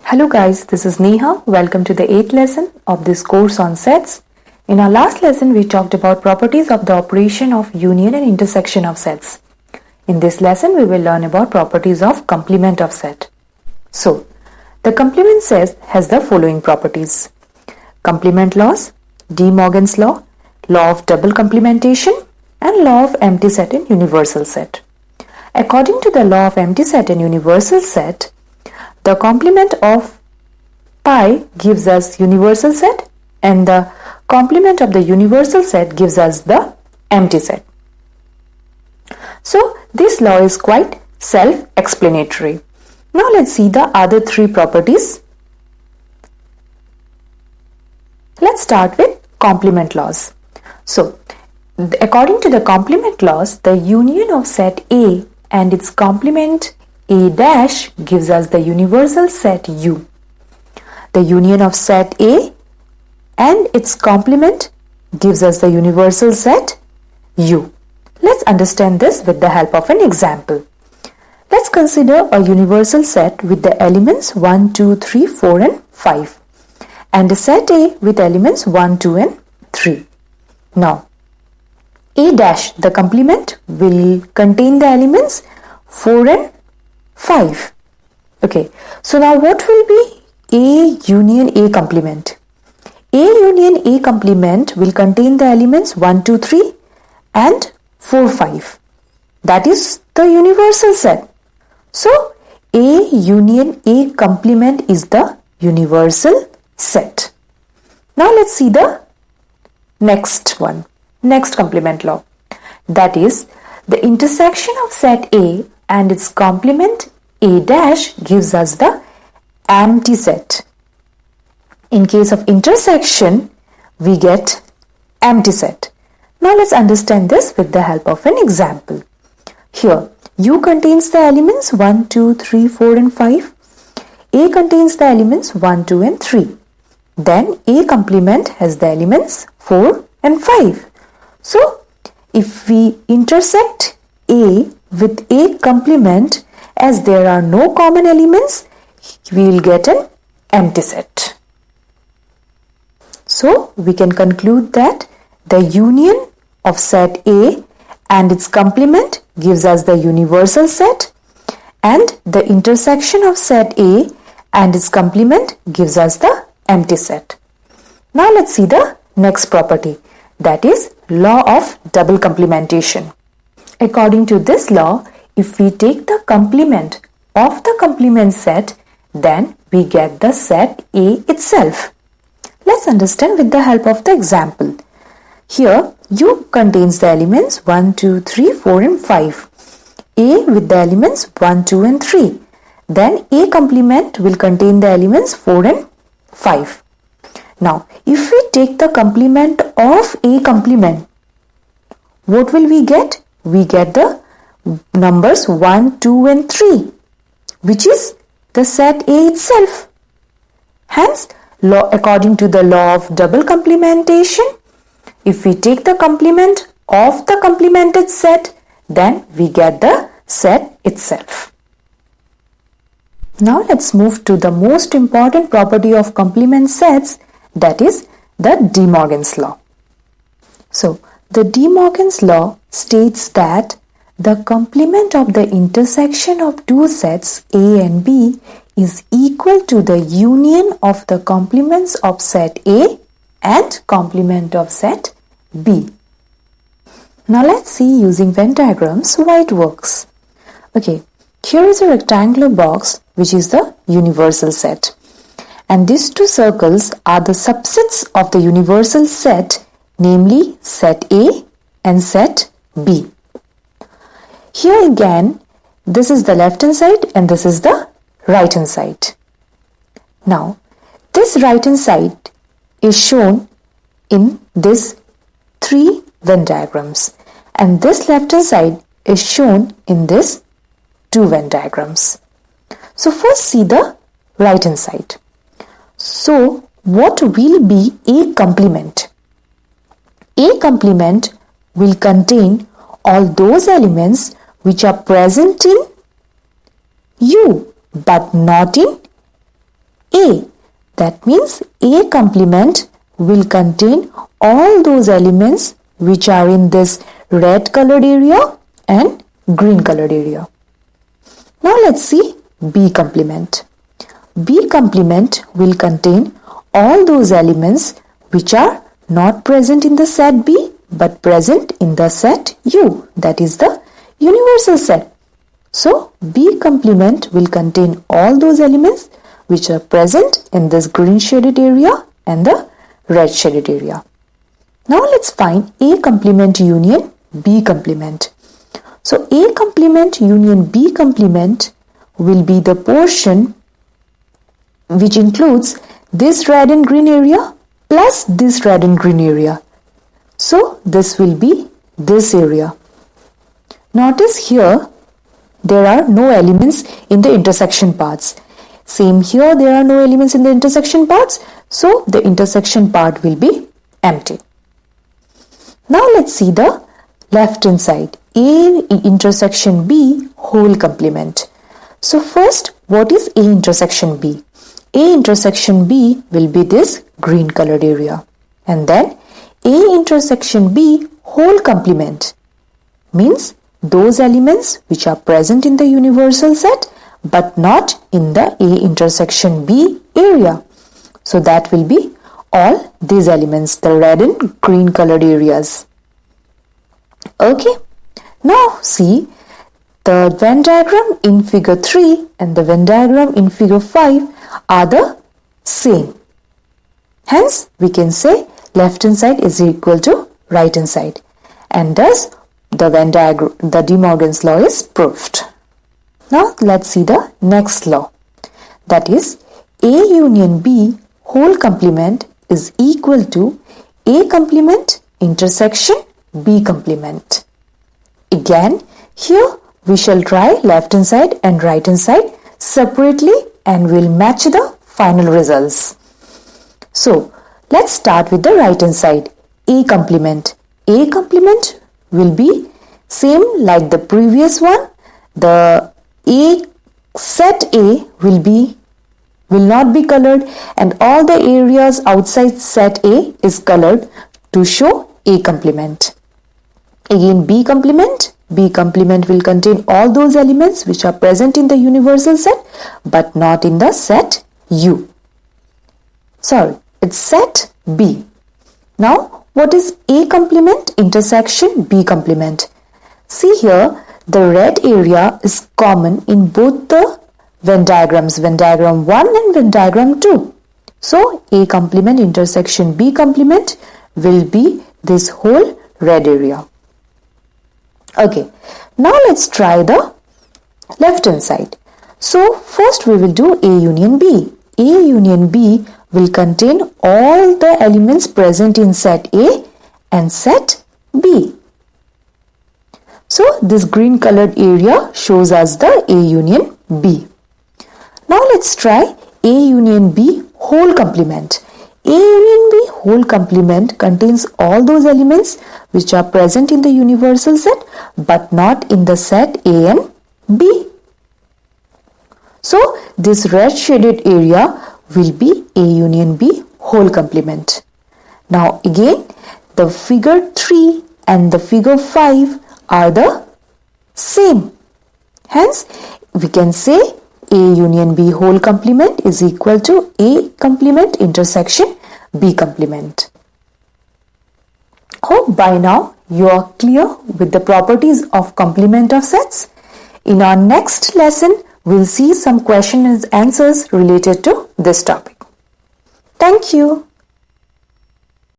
Hello guys, this is Neha. Welcome to the 8th lesson of this course on sets. In our last lesson, we talked about properties of the operation of union and intersection of sets. In this lesson, we will learn about properties of complement of set. So, the complement set has the following properties. Complement laws, De Morgan's law, law of double complementation, and law of empty set and universal set. According to the law of empty set and universal set, the complement of pi gives us universal set and the complement of the universal set gives us the empty set. So this law is quite self-explanatory. Now let's see the other three properties. Let's start with complement laws. So according to the complement laws, the union of set A and its complement A dash gives us the universal set U. The union of set A and its complement gives us the universal set U. Let's understand this with the help of an example. Let's consider a universal set with the elements 1, 2, 3, 4 and 5 and a set A with elements 1, 2 and 3. Now, A dash, the complement, will contain the elements 4 and 5. Okay, so now what will be A union A complement? A union A complement will contain the elements 1, 2, 3 and 4, 5. That is the universal set. So A union A complement is the universal set. Now let's see the next one, next complement law. That is the intersection of set A and its complement A dash gives us the empty set. In case of intersection, we get empty set. Now let's understand this with the help of an example. Here, U contains the elements 1, 2, 3, 4 and 5. A contains the elements 1, 2 and 3. Then A complement has the elements 4 and 5. So, if we intersect A with A complement, as there are no common elements, we will get an empty set. So we can conclude that the union of set A and its complement gives us the universal set and the intersection of set A and its complement gives us the empty set. Now let's see the next property, that is law of double complementation. According to this law, if we take the complement of the complement set, then we get the set A itself. Let's understand with the help of the example. Here, U contains the elements 1, 2, 3, 4 and 5. A with the elements 1, 2 and 3. Then A complement will contain the elements 4 and 5. Now, if we take the complement of A complement, what will we get? We get the numbers 1, 2 and 3, which is the set A itself. Hence, according to the law of double complementation, if we take the complement of the complemented set, then we get the set itself. Now let's move to the most important property of complement sets, that is the De Morgan's law. So, the De Morgan's law states that the complement of the intersection of two sets A and B is equal to the union of the complements of set A and complement of set B. Now let's see using Venn diagrams why it works. Okay, here is a rectangular box which is the universal set. And these two circles are the subsets of the universal set, namely set A and set B. Here again, this is the left hand side and this is the right hand side. Now, this right hand side is shown in these three Venn diagrams and this left hand side is shown in these two Venn diagrams. So first see the right hand side. So what will be A complement? A complement will contain all those elements which are present in U but not in A. That means A complement will contain all those elements which are in this red colored area and green colored area. Now let's see B complement. B complement will contain all those elements which are not present in the set B but present in the set U, that is the universal set. So B complement will contain all those elements which are present in this green shaded area and the red shaded area. Now let's find A complement union B complement. So A complement union B complement will be the portion which includes this red and green area plus this red and green area. So this will be this area. Notice here there are no elements in the intersection parts. Same here, there are no elements in the intersection parts, so the intersection part will be empty. Now let's see the left hand side, A intersection B whole complement. So first, what is A intersection B? A intersection B will be this green colored area, and then A intersection B whole complement means those elements which are present in the universal set but not in the A intersection B area. So that will be all these elements, the red and green colored areas. Okay, now see the Venn diagram in figure 3 and the Venn diagram in figure 5 are the same. Hence, we can say left hand side is equal to right hand side, and thus the Venn diagram, the De Morgan's law is proved. Now let's see the next law, that is A union B whole complement is equal to A complement intersection B complement. Again, here we shall try left hand side and right hand side separately and we'll match the final results. So let's start with the right hand side, A complement. A complement will be same like the previous one. The A set A will not be colored, and all the areas outside set A is colored to show A complement. Again, B complement will contain all those elements which are present in the universal set but not in the set U. Sorry, it's set B. Now, what is A complement intersection B complement? See here, the red area is common in both the Venn diagrams, Venn diagram 1 and Venn diagram 2. So, A complement intersection B complement will be this whole red area. Okay, now let's try the left hand side. So, first we will do A union B. A union B will contain all the elements present in set A and set B. So, this green colored area shows us the A union B. Now, let's try A union B whole complement. A union B whole complement contains all those elements which are present in the universal set but not in the set A and B. So, this red shaded area will be A union B whole complement. Now, again, the figure 3 and the figure 5 are the same. Hence, we can say A union B whole complement is equal to A complement intersection B complement. Hope by now you are clear with the properties of complement of sets. In our next lesson, we'll see some questions and answers related to this topic. Thank you.